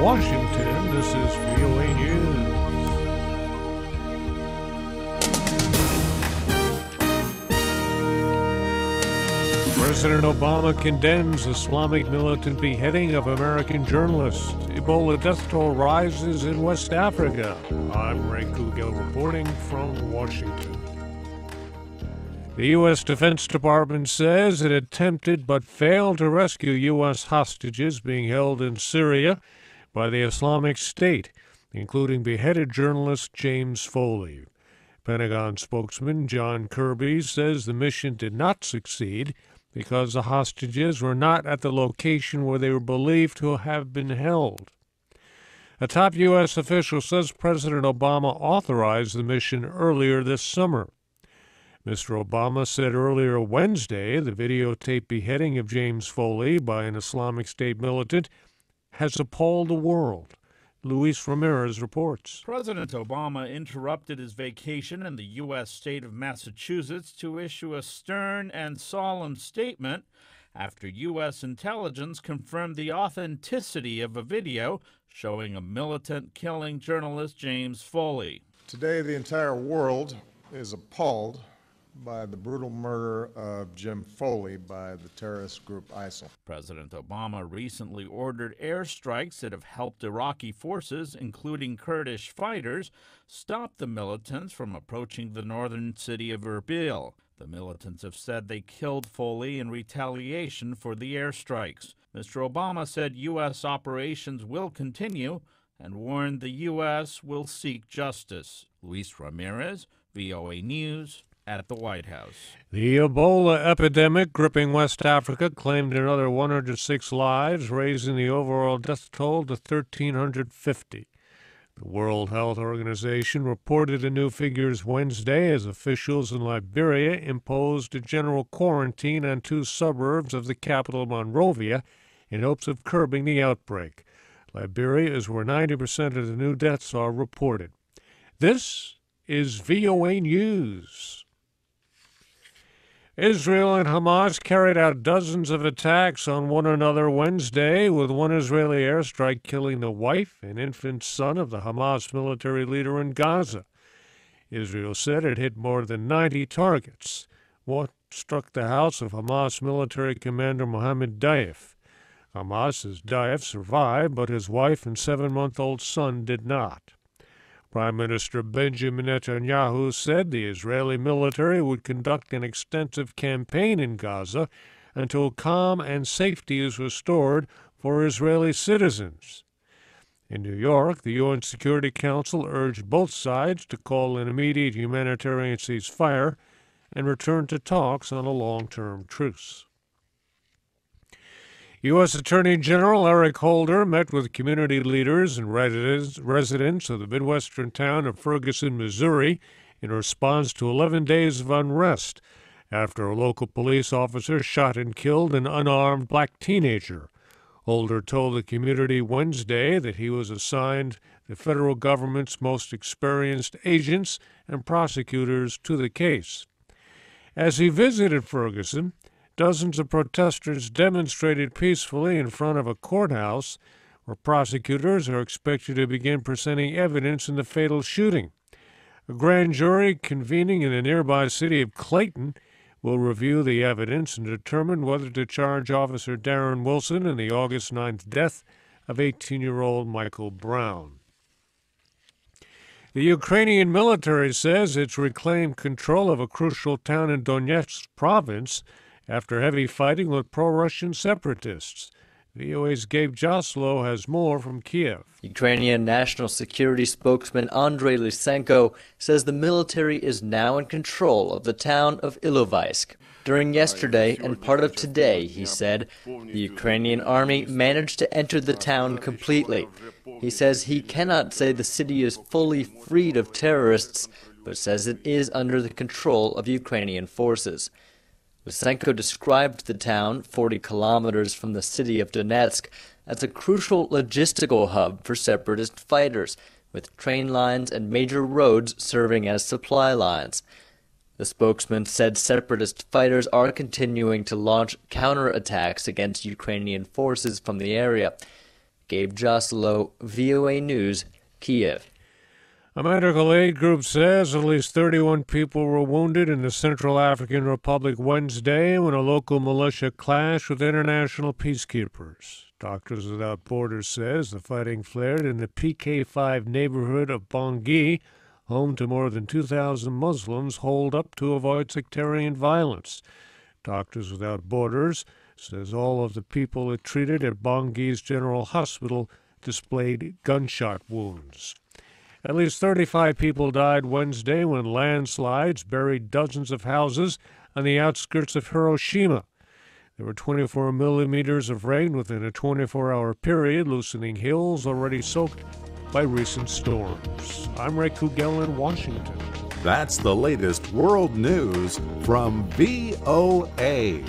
Washington, this is VOA News. President Obama condemns Islamic militant beheading of American journalists. Ebola death toll rises in West Africa. I'm Ray Kouguell reporting from Washington. The U.S. Defense Department says it attempted but failed to rescue U.S. hostages being held in Syria by the Islamic State, including beheaded journalist James Foley. Pentagon spokesman John Kirby says the mission did not succeed because the hostages were not at the location where they were believed to have been held. A top U.S. official says President Obama authorized the mission earlier this summer. Mr. Obama said earlier Wednesday the videotaped beheading of James Foley by an Islamic State militant has appalled the world. Luis Ramirez reports. President Obama interrupted his vacation in the U.S. state of Massachusetts to issue a stern and solemn statement after U.S. intelligence confirmed the authenticity of a video showing a militant killing journalist James Foley. Today, the entire world is appalled by the brutal murder of Jim Foley by the terrorist group ISIL. President Obama recently ordered airstrikes that have helped Iraqi forces, including Kurdish fighters, stop the militants from approaching the northern city of Erbil. The militants have said they killed Foley in retaliation for the airstrikes. Mr. Obama said U.S. operations will continue and warned the U.S. will seek justice. Luis Ramirez, VOA News, at the White House. The Ebola epidemic gripping West Africa claimed another 106 lives, raising the overall death toll to 1,350. The World Health Organization reported the new figures Wednesday as officials in Liberia imposed a general quarantine on 2 suburbs of the capital, Monrovia, in hopes of curbing the outbreak. Liberia is where 90% of the new deaths are reported. This is VOA News. Israel and Hamas carried out dozens of attacks on one another Wednesday, with one Israeli airstrike killing the wife and infant son of the Hamas military leader in Gaza. Israel said it hit more than 90 targets. One struck the house of Hamas military commander Mohammed Daif. Hamas says Daif survived, but his wife and 7-month-old son did not. Prime Minister Benjamin Netanyahu said the Israeli military would conduct an extensive campaign in Gaza until calm and safety is restored for Israeli citizens. In New York, the UN Security Council urged both sides to call an immediate humanitarian ceasefire and return to talks on a long-term truce. U.S. Attorney General Eric Holder met with community leaders and residents of the Midwestern town of Ferguson, Missouri, in response to 11 days of unrest after a local police officer shot and killed an unarmed black teenager. Holder told the community Wednesday that he was assigned the federal government's most experienced agents and prosecutors to the case. As he visited Ferguson, dozens of protesters demonstrated peacefully in front of a courthouse where prosecutors are expected to begin presenting evidence in the fatal shooting. A grand jury convening in the nearby city of Clayton will review the evidence and determine whether to charge Officer Darren Wilson in the August 9th death of 18-year-old Michael Brown. The Ukrainian military says it's reclaimed control of a crucial town in Donetsk province after heavy fighting with pro-Russian separatists. VOA's Gabe Joslow has more from Kiev. Ukrainian National Security spokesman Andrei Lysenko says the military is now in control of the town of Ilovaisk. During yesterday and part of today, he said, the Ukrainian army managed to enter the town completely. He says he cannot say the city is fully freed of terrorists, but says it is under the control of Ukrainian forces. Lysenko described the town, 40 kilometers from the city of Donetsk, as a crucial logistical hub for separatist fighters, with train lines and major roads serving as supply lines. The spokesman said separatist fighters are continuing to launch counterattacks against Ukrainian forces from the area. Gabe Joselo, VOA News, Kiev. A medical aid group says at least 31 people were wounded in the Central African Republic Wednesday when a local militia clashed with international peacekeepers. Doctors Without Borders says the fighting flared in the PK5 neighborhood of Bangui, home to more than 2,000 Muslims holed up to avoid sectarian violence. Doctors Without Borders says all of the people it treated at Bangui's General Hospital displayed gunshot wounds. At least 35 people died Wednesday when landslides buried dozens of houses on the outskirts of Hiroshima. There were 24 millimeters of rain within a 24-hour period, loosening hills already soaked by recent storms. I'm Ray Kouguell in Washington. That's the latest world news from VOA.